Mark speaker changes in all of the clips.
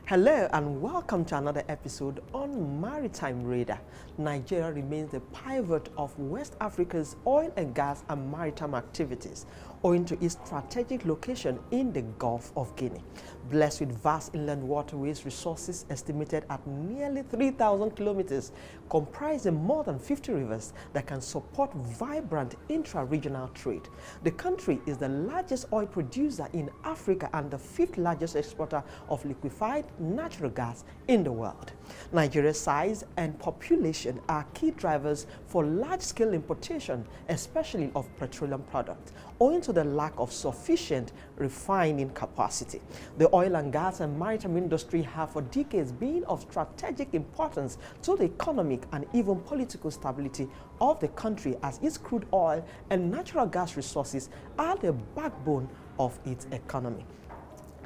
Speaker 1: Hello and welcome to another episode on Maritime Radar. Nigeria remains the pivot of West Africa's oil and gas and maritime activities, owing to its strategic location in the Gulf of Guinea. Blessed with vast inland waterways, resources estimated at nearly 3,000 kilometers, comprising more than 50 rivers that can support vibrant intra-regional trade. The country is the largest oil producer in Africa and the fifth largest exporter of liquefied natural gas in the world. Nigeria's size and population are key drivers for large-scale importation, especially of petroleum products, owing to the lack of sufficient refining capacity. The oil and gas and maritime industry have for decades been of strategic importance to the economic and even political stability of the country, as its crude oil and natural gas resources are the backbone of its economy.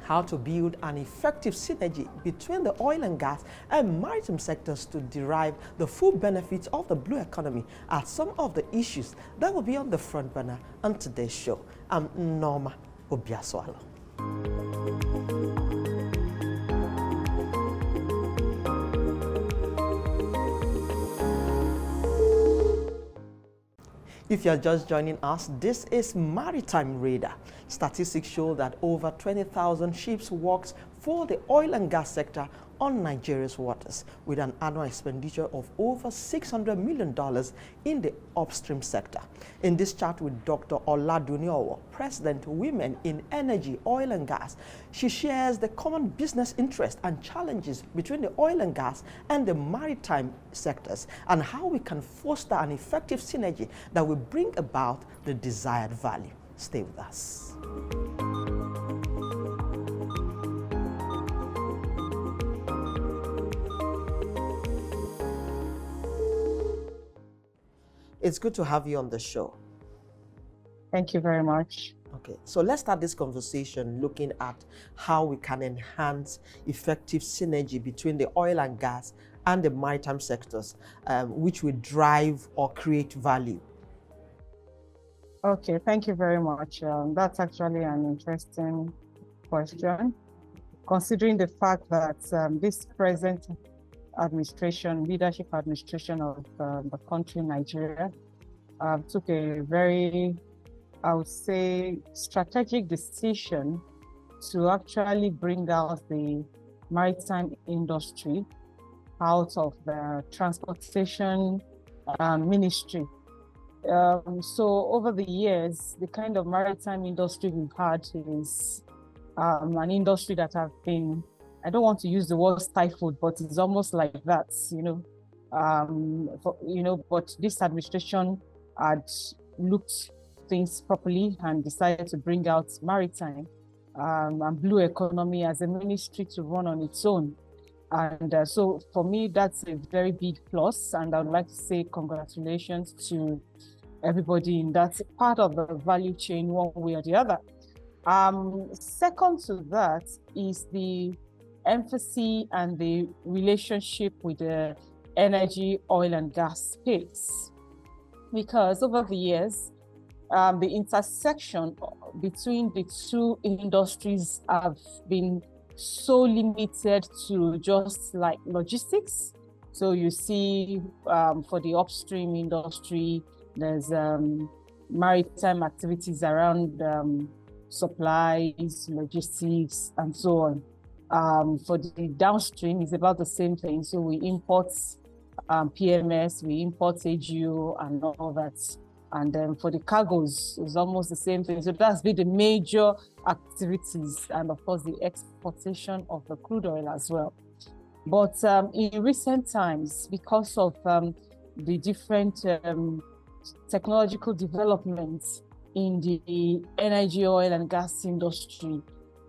Speaker 1: How to build an effective synergy between the oil and gas and maritime sectors to derive the full benefits of the blue economy are some of the issues that will be on the front burner on today's show. I'm Nneoma Obi-Asualo. If you are just joining us, this is Maritime Radar. Statistics show that over 20,000 ships works for the oil and gas sector on Nigeria's waters, with an annual expenditure of over $600 million in the upstream sector. In this chat with Dr. Oladunni, President Women in Energy, Oil and Gas, she shares the common business interests and challenges between the oil and gas and the maritime sectors, and how we can foster an effective synergy that will bring about the desired value. Stay with us. It's good to have you on the show.
Speaker 2: Thank you very much.
Speaker 1: Okay, so let's start this conversation looking at how we can enhance effective synergy between the oil and gas and the maritime sectors, which will drive or create value.
Speaker 2: Okay, thank you very much. That's actually an interesting question, considering the fact that this present leadership administration of the country, Nigeria, took a very, I would say, strategic decision to actually bring out the maritime industry out of the transportation ministry. So over the years, the kind of maritime industry we've had is an industry that have been, I don't want to use the word stifled, but it's almost like that, but this administration had looked things properly and decided to bring out maritime and blue economy as a ministry to run on its own. And so for me, that's a very big plus. And I would like to say congratulations to everybody in that part of the value chain, one way or the other. Second to that is the emphasis and the relationship with the energy, oil and gas space. Because over the years, the intersection between the two industries have been so limited to just like logistics. So you see for the upstream industry, there's maritime activities around supplies, logistics, and so on. For the downstream, it's about the same thing. So we import PMS, we import AGO and all that. And then for the cargoes, it's almost the same thing. So that's been the major activities, and of course the exportation of the crude oil as well. But in recent times, because of the different technological developments in the energy, oil and gas industry,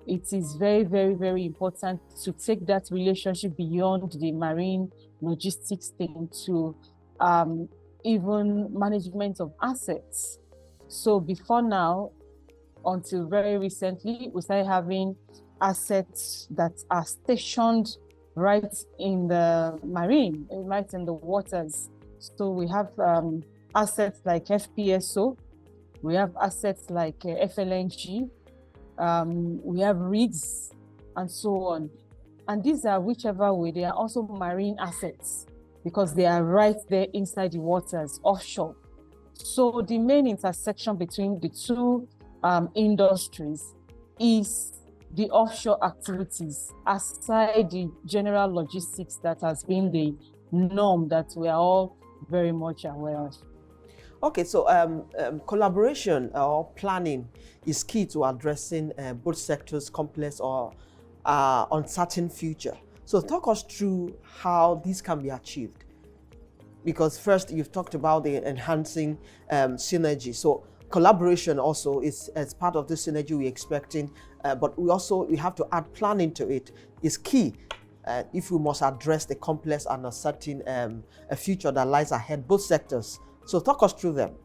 Speaker 2: it is very, very, very important to take that relationship beyond the marine logistics thing to even management of assets. So before now, until very recently, we started having assets that are stationed right in the marine, right in the waters. So we have assets like FPSO, we have assets like FLNG, we have rigs, and so on. And these are, whichever way, they are also marine assets because they are right there inside the waters, offshore. So the main intersection between the two industries is the offshore activities, aside the general logistics that has been the norm that we are all very much aware of.
Speaker 1: Okay, so collaboration or planning is key to addressing both sectors' complex or uncertain future. So talk us through how this can be achieved. Because first, you've talked about the enhancing synergy. So collaboration also is as part of the synergy we're expecting, but we have to add planning to it. Is key if we must address the complex and uncertain a future that lies ahead, both sectors. So talk us through them,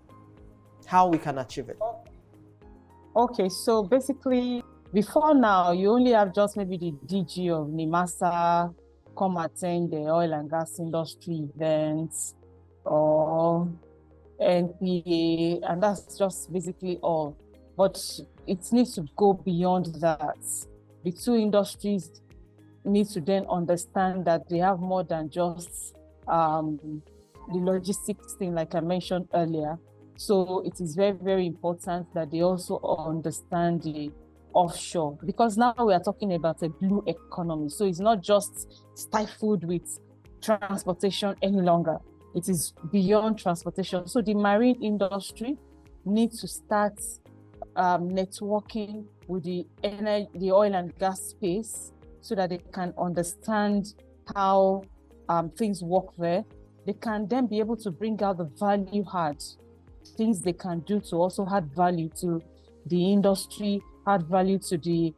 Speaker 1: how we can achieve it.
Speaker 2: Okay, so basically, before now, you only have just maybe the DG of NIMASA come attend the oil and gas industry events or NPA, and that's just basically all. But it needs to go beyond that. The two industries need to then understand that they have more than just the logistics thing, like I mentioned earlier. So it is very, very important that they also understand the offshore, because now we are talking about a blue economy. So it's not just stifled with transportation any longer. It is beyond transportation. So the marine industry needs to start networking with the oil and gas space so that they can understand how things work there. They can then be able to bring out the value add, things they can do to also add value to the industry, add value to the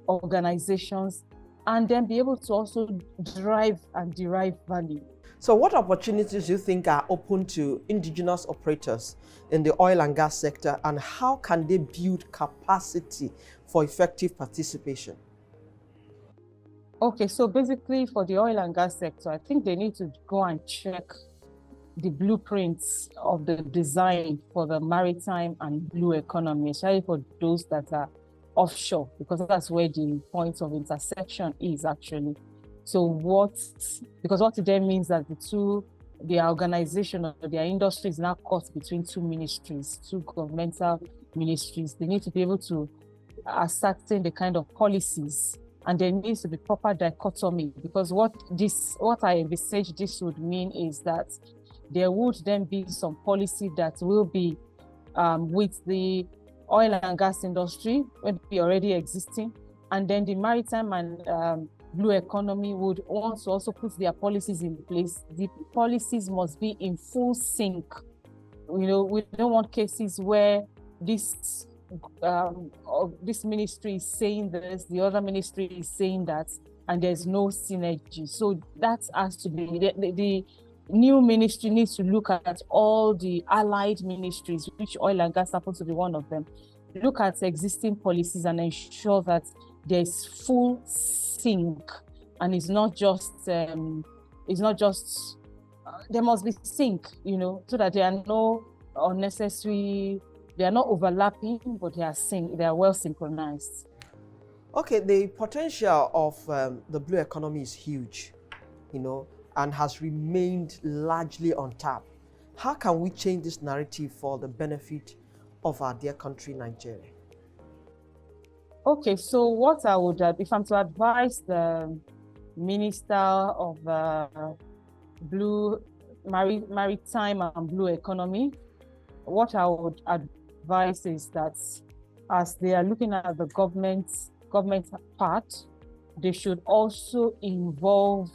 Speaker 2: organizations, and then be able to also drive and derive value.
Speaker 1: So what opportunities do you think are open to indigenous operators in the oil and gas sector, and how can they build capacity for effective participation?
Speaker 2: Okay, so basically for the oil and gas sector, I think they need to go and check the blueprints of the design for the maritime and blue economy, especially for those that are offshore, because that's where the point of intersection is actually. So because what it then means that their organization or their industry is now caught between two ministries, two governmental ministries. They need to be able to ascertain the kind of policies, and there needs to be proper dichotomy, because what I envisage this would mean is that there would then be some policy that will be with the oil and gas industry, would be already existing, and then the maritime and blue economy would want to also put their policies in place. The policies must be in full sync. We don't want cases where this ministry is saying this, the other ministry is saying that, and there's no synergy. So that has to be the new ministry needs to look at all the allied ministries, which oil and gas happens to be one of them. Look at existing policies and ensure that there's full sync, and it's not just there must be sync, so that there are no unnecessary, they are not overlapping, but they are well synchronized.
Speaker 1: Okay, the potential of the blue economy is huge, and has remained largely untapped. How can we change this narrative for the benefit of our dear country, Nigeria?
Speaker 2: Okay, so what I would, if I'm to advise the Minister of Maritime and Blue Economy, what I would advise is that as they are looking at the government part, they should also involve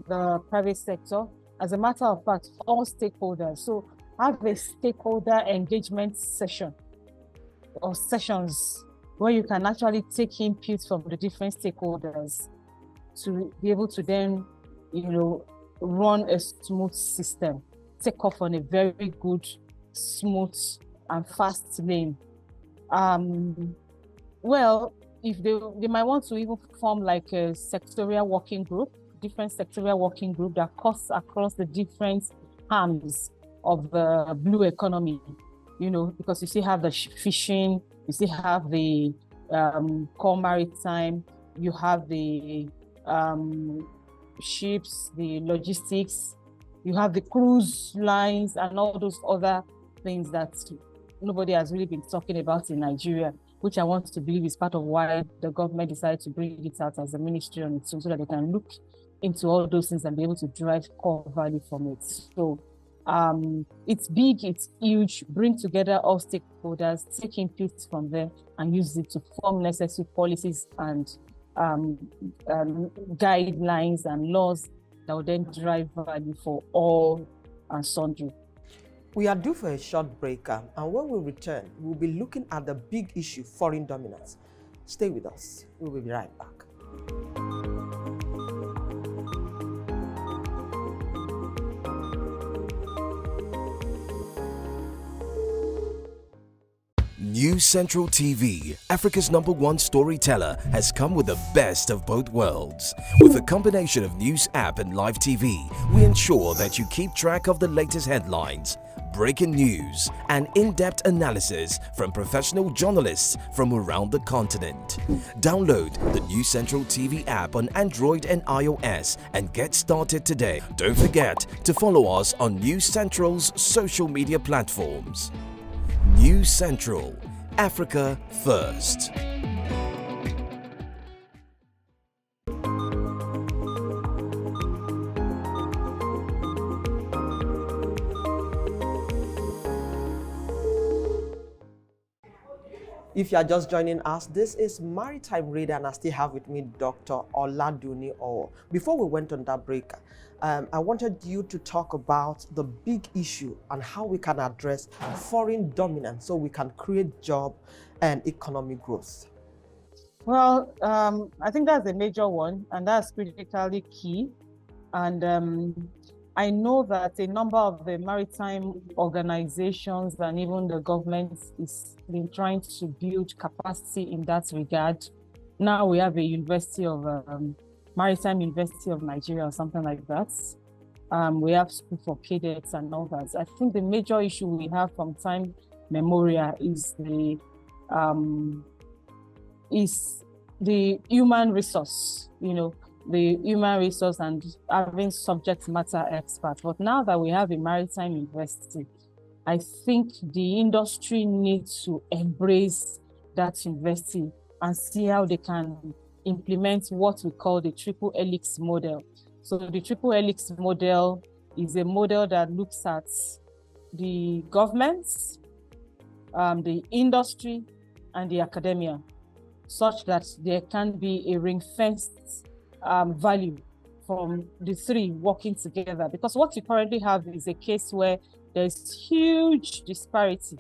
Speaker 2: the private sector. As a matter of fact, all stakeholders. So have a stakeholder engagement session or sessions where you can actually take input from the different stakeholders to be able to then, run a smooth system, take off on a very good, smooth and fast lane. Well, if they might want to even form like a sectorial working group, different sectorial working group that cuts across the different arms of the blue economy, because you still have the fishing, you still have the core maritime, you have the ships, the logistics, you have the cruise lines and all those other things that nobody has really been talking about in Nigeria, which I want to believe is part of why the government decided to bring it out as a ministry on its own, so that they can look into all those things and be able to drive core value from it. So it's big, it's huge, bring together all stakeholders, take inputs from them and use it to form necessary policies and guidelines and laws that will then drive value for all and sundry.
Speaker 1: We are due for a short break, and when we return, we'll be looking at the big issue, foreign dominance. Stay with us. We will be right back.
Speaker 3: News Central TV, Africa's #1 storyteller, has come with the best of both worlds. With a combination of news app and live TV, we ensure that you keep track of the latest headlines, breaking news, and in-depth analysis from professional journalists from around the continent. Download the News Central TV app on Android and iOS and get started today. Don't forget to follow us on News Central's social media platforms. News Central, Africa First.
Speaker 1: If you are just joining us, this is Maritime Radio, and I still have with me Dr. Oladunni. Before we went on that break, I wanted you to talk about the big issue and how we can address foreign dominance so we can create job and economic growth.
Speaker 2: Well, I think that's a major one, and that's critically key. And I know that a number of the maritime organizations and even the government is been trying to build capacity in that regard. Now we have a University of Maritime University of Nigeria or something like that. We have school for cadets and all that. I think the major issue we have from time memorial is the human resource, the human resource and having subject matter experts. But now that we have a maritime university, I think the industry needs to embrace that university and see how they can implement what we call the triple helix model. So the triple helix model is a model that looks at the governments, the industry, and the academia, such that there can be a ring-fenced value from the three working together. Because what we currently have is a case where there's huge disparity.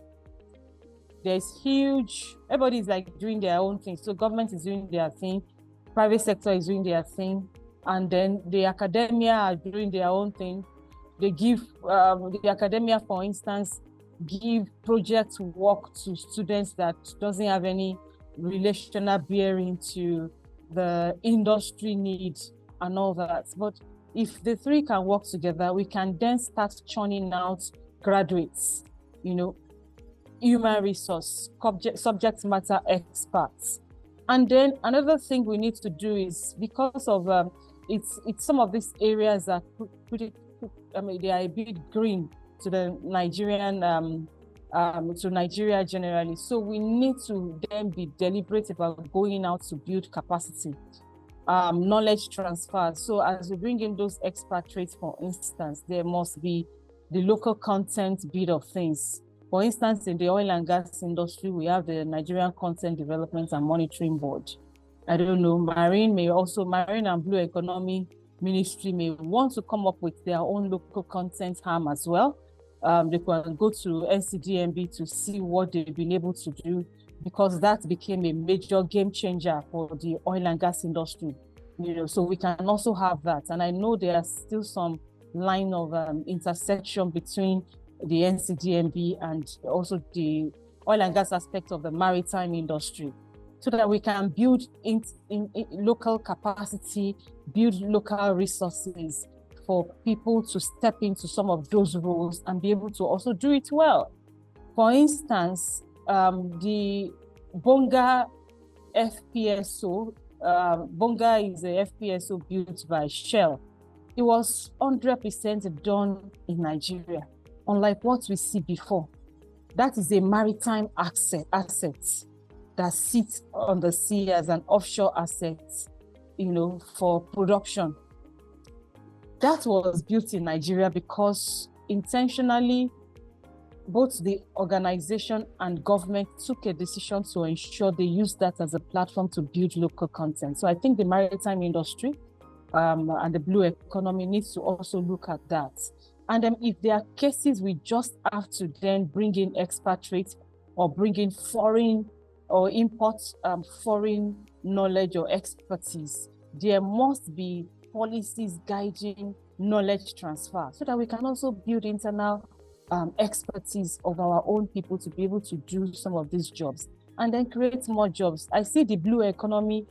Speaker 2: Everybody is like doing their own thing. So government is doing their thing, private sector is doing their thing, and then the academia are doing their own thing. They give, the academia, for instance, give project work to students that doesn't have any relational bearing to the industry needs and all that. But if the three can work together, we can then start churning out graduates, human resource, subject matter experts. And then another thing we need to do is, because of it's some of these areas are pretty, they are a bit green to the Nigerian to Nigeria generally. So we need to then be deliberate about going out to build capacity, knowledge transfer. So as we bring in those expatriates, for instance, there must be the local content bit of things. For instance, in the oil and gas industry, we have the Nigerian Content Development and Monitoring Board. I don't know, Marine and Blue Economy Ministry may want to come up with their own local content arm as well. They can go to NCDMB to see what they've been able to do, because that became a major game changer for the oil and gas industry. So we can also have that. And I know there are still some line of intersection between the NCDMB and also the oil and gas aspect of the maritime industry, so that we can build in local capacity, build local resources for people to step into some of those roles and be able to also do it well. For instance, the Bonga FPSO Bonga is a FPSO built by Shell. It was 100% done in Nigeria, unlike what we see before. That is a maritime asset that sits on the sea as an offshore asset, for production. That was built in Nigeria because intentionally, both the organization and government took a decision to ensure they use that as a platform to build local content. So I think the maritime industry and the blue economy needs to also look at that. And then if there are cases, we just have to then bring in expatriates or bring in foreign or import foreign knowledge or expertise. There must be policies guiding knowledge transfer so that we can also build internal expertise of our own people to be able to do some of these jobs and then create more jobs. I see the blue economy,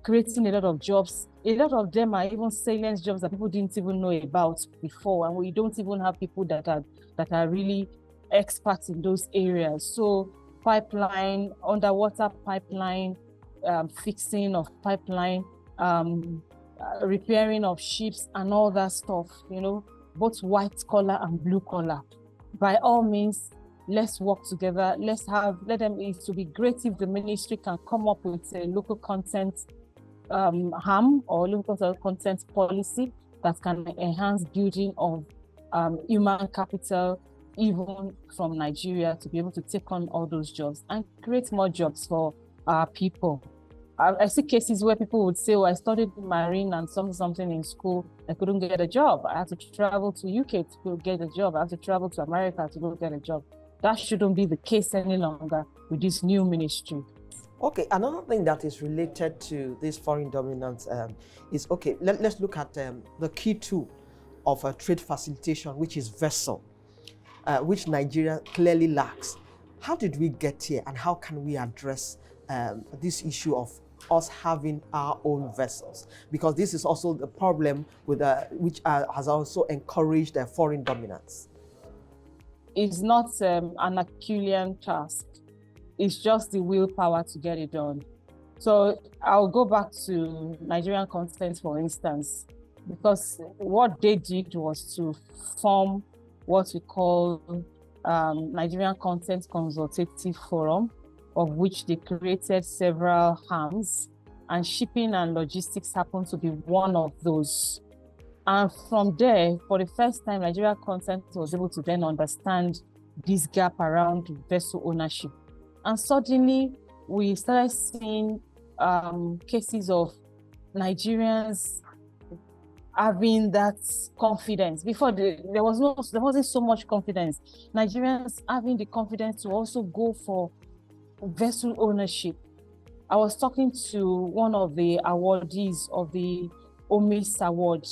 Speaker 2: creating a lot of jobs. A lot of them are even salient jobs that people didn't even know about before, and we don't even have people that are really experts in those areas. So pipeline, underwater pipeline, fixing of pipeline, repairing of ships and all that stuff, both white collar and blue collar. By all means, let's work together. Let them, it would be great if the ministry can come up with a local content harm or local content policy that can enhance building of human capital, even from Nigeria, to be able to take on all those jobs and create more jobs for our people. I see cases where people would say, I studied marine and something in school, I couldn't get a job. I had to travel to UK to get a job. I had to travel to America to go get a job. That shouldn't be the case any longer with this new ministry.
Speaker 1: Okay, another thing that is related to this foreign dominance is, let's look at the key tool of trade facilitation, which is vessel, which Nigeria clearly lacks. How did we get here, and how can we address this issue of us having our own vessels? Because this is also the problem with which has also encouraged foreign dominance.
Speaker 2: It's not an Herculean task. It's just the willpower to get it done. So I'll go back to Nigerian content, for instance, because what they did was to form what we call Nigerian Content Consultative Forum, of which they created several arms, and shipping and logistics happened to be one of those. And from there, for the first time, Nigerian content was able to then understand this gap around vessel ownership. And suddenly, we started seeing cases of Nigerians having that confidence. Before, there wasn't so much confidence. Nigerians having the confidence to also go for vessel ownership. I was talking to one of the awardees of the OMIS Award,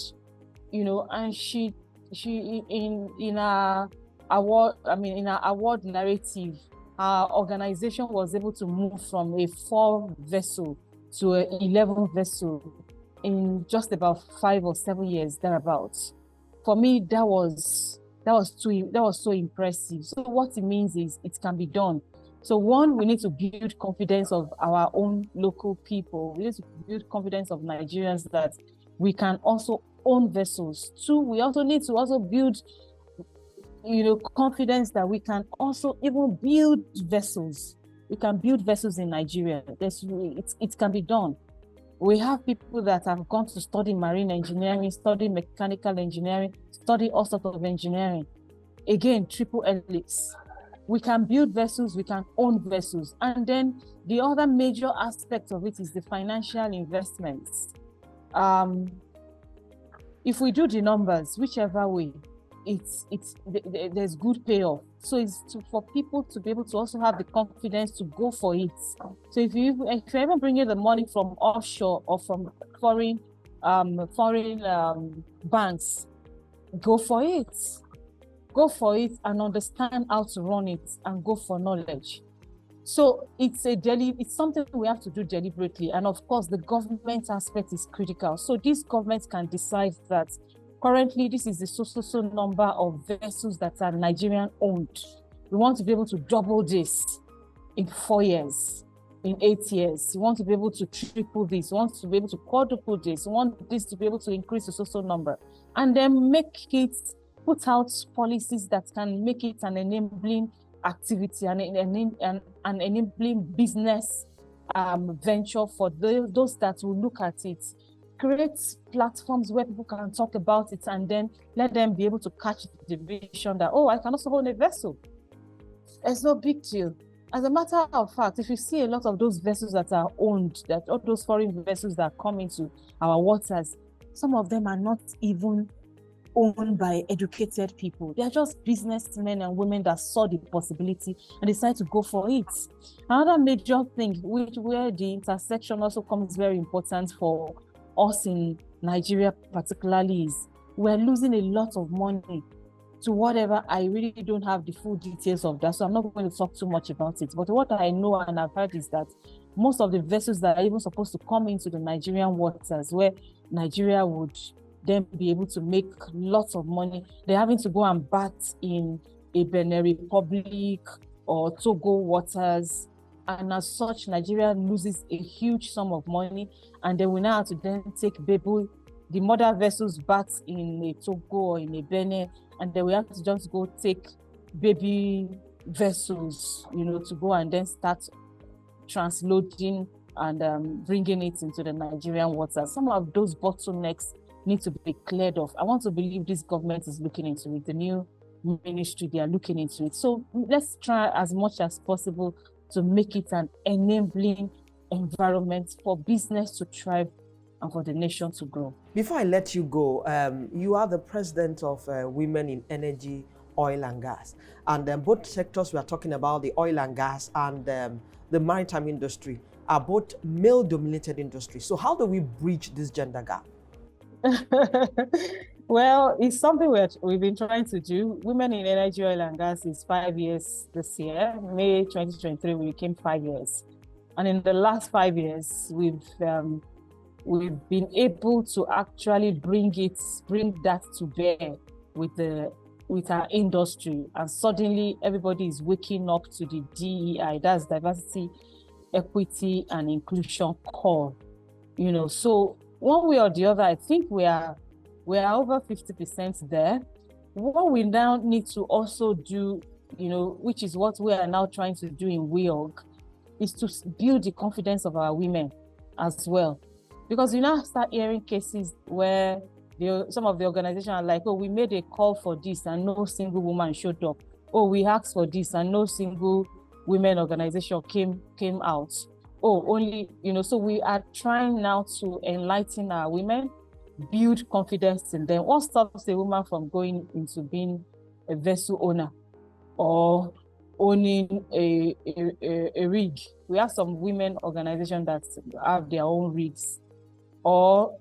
Speaker 2: and she in her award narrative, our organization was able to move from a 4 vessel to an 11 vessel in just about 5 or 7 years thereabouts. For me, that was so impressive. So what it means is it can be done. So one, we need to build confidence of our own local people. We need to build confidence of Nigerians that we can also own vessels. 2, we also need to also build confidence that we can also even build vessels. We can build vessels in Nigeria. It can be done. We have people that have gone to study marine engineering, study mechanical engineering, study all sorts of engineering. Again, triple helix. We can build vessels, we can own vessels. And then the other major aspect of it is the financial investments. If we do the numbers, whichever way, there's good payoff. So it's for people to be able to also have the confidence to go for it. So if you ever bring in the money from offshore or from foreign banks, go for it. Go for it and understand how to run it and go for knowledge. So it's something we have to do deliberately. And of course, the government aspect is critical. So these governments can decide that currently, this is the so number of vessels that are Nigerian owned. We want to be able to double this in 4 years. in 8 years. You want to be able to triple this, you want to be able to quadruple this, you want this to be able to increase the social number, and then put out policies that can make it an enabling activity and an enabling business venture for those that will look at it. Create platforms where people can talk about it, and then let them be able to catch the vision that, oh, I can also own a vessel. It's no big deal. As a matter of fact, if you see a lot of those vessels that are owned, that all those foreign vessels that come into our waters, some of them are not even owned by educated people. They're just businessmen and women that saw the possibility and decided to go for it. Another major thing, where the intersection also comes very important for us in Nigeria particularly, is we're losing a lot of money to whatever. I really don't have the full details of that, so I'm not going to talk too much about it. But what I know and I've heard is that most of the vessels that are even supposed to come into the Nigerian waters, where Nigeria would then be able to make lots of money, they're having to go and bat in a Benin Republic or Togo waters. And as such, Nigeria loses a huge sum of money. And then we now have to then take the mother vessels back in a Togo or in a Benin, and then we have to just go take baby vessels, to go and then start transloading and bringing it into the Nigerian waters. Some of those bottlenecks need to be cleared off. I want to believe this government is looking into it. The new ministry, they are looking into it. So let's try as much as possible to make it an enabling environment for business to thrive and for the nation to grow.
Speaker 1: Before I let you go, you are the president of Women in Energy, Oil and Gas. And both sectors we are talking about, the oil and gas and the maritime industry, are both male-dominated industries. So how do we bridge this gender gap?
Speaker 2: Well, it's something we've been trying to do. Women in Energy, Oil and Gas is 5 years this year. May 2023, we became 5 years. And in the last 5 years, we've been able to actually bring that to bear with our industry. And suddenly everybody is waking up to the DEI, that's diversity, equity, and inclusion call. So one way or the other, I think we are over 50% there. What we now need to also do, which is what we are now trying to do in WEOG, is to build the confidence of our women as well. Because you now start hearing cases where some of the organizations are like, oh, we made a call for this and no single woman showed up. Oh, we asked for this and no single women organization came out. Oh, only, so we are trying now to enlighten our women, build confidence in them. What stops a woman from going into being a vessel owner or owning a rig? We have some women organizations that have their own rigs, or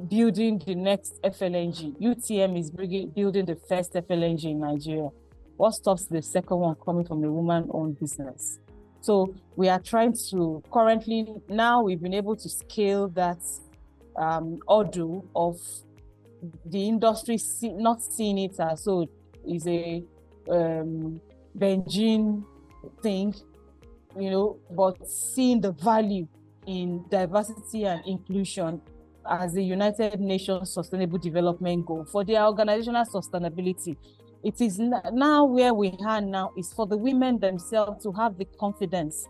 Speaker 2: building the next FLNG. UTM is building the first FLNG in Nigeria. What stops the second one coming from a woman-owned business? So we are trying to, currently, now we've been able to scale that order of the industry not seeing it as so is a Beijing thing, but seeing the value in diversity and inclusion as the United Nations Sustainable Development Goal for their organizational sustainability. It is now where we are now is for the women themselves to have the confidence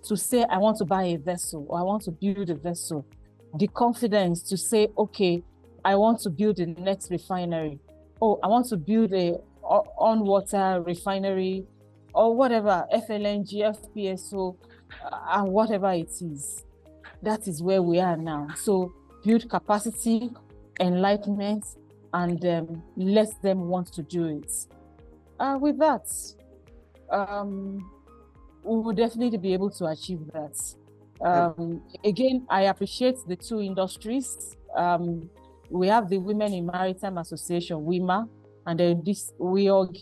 Speaker 2: to say, I want to buy a vessel or I want to build a vessel. The confidence to say, okay, I want to build the next refinery. Oh, I want to build a on-water refinery or whatever, FLNG, FPSO, and whatever it is. That is where we are now. So build capacity, enlightenment, and let them want to do it. With that, we will definitely be able to achieve that. Again, I appreciate the two industries. We have the Women in Maritime Association, WIMA, and then this WEOG,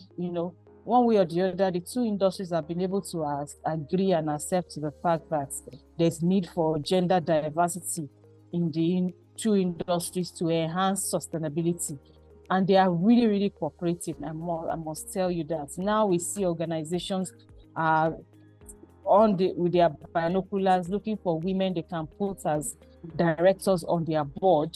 Speaker 2: one way or the other, the two industries have been able to agree and accept the fact that there's need for gender diversity in the two industries to enhance sustainability. And they are really, really cooperative. I must tell you that. Now we see organizations are with their binoculars, looking for women they can put as directors on their board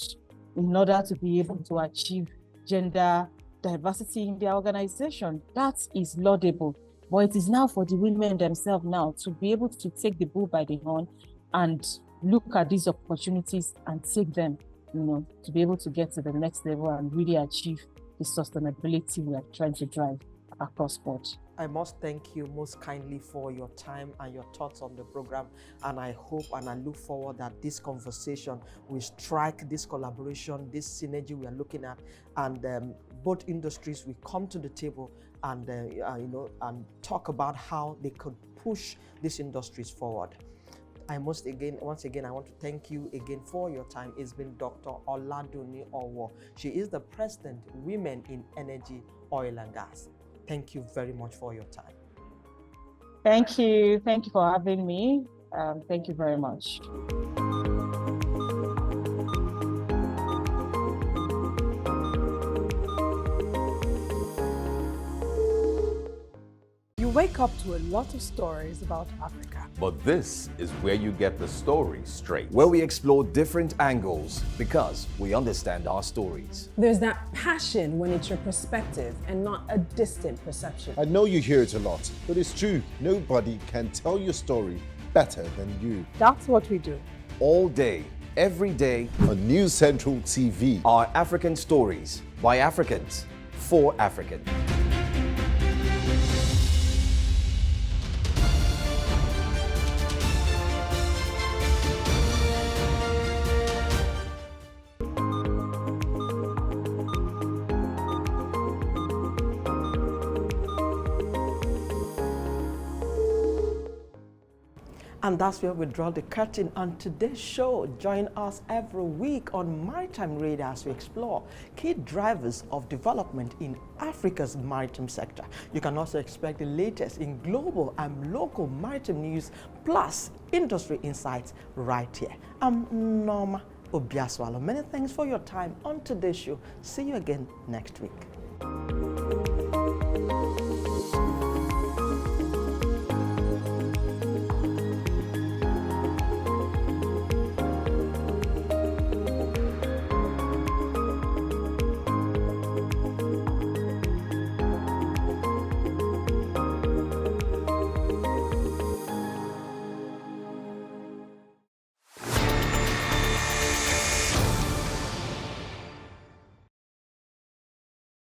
Speaker 2: in order to be able to achieve gender diversity in their organization. That is laudable. But it is now for the women themselves now to be able to take the bull by the horn and look at these opportunities and take them, to be able to get to the next level and really achieve the sustainability we are trying to drive across board.
Speaker 1: I must thank you most kindly for your time and your thoughts on the program. And I hope and I look forward that this conversation will strike this collaboration, this synergy we are looking at, and both industries will come to the table and and talk about how they could push these industries forward. Once again, I want to thank you again for your time. It's been Dr. Oladunni Owo. She is the President, Women in Energy, Oil and Gas. Thank you very much for your time.
Speaker 2: Thank you. Thank you for having me. Thank you very much.
Speaker 4: You wake up to a lot of stories about Africa.
Speaker 5: But this is where you get the story straight.
Speaker 3: Where we explore different angles because we understand our stories.
Speaker 4: There's that passion when it's your perspective and not a distant perception.
Speaker 6: I know you hear it a lot, but it's true. Nobody can tell your story better than you.
Speaker 4: That's what we do.
Speaker 3: All day, every day,
Speaker 6: On News Central TV.
Speaker 3: are African stories by Africans for Africans.
Speaker 1: And that's where we draw the curtain on today's show. Join us every week on Maritime Radar as we explore key drivers of development in Africa's maritime sector. You can also expect the latest in global and local maritime news, plus industry insights right here. I'm Nneoma Obi-Asualo. Many thanks for your time on today's show. See you again next week.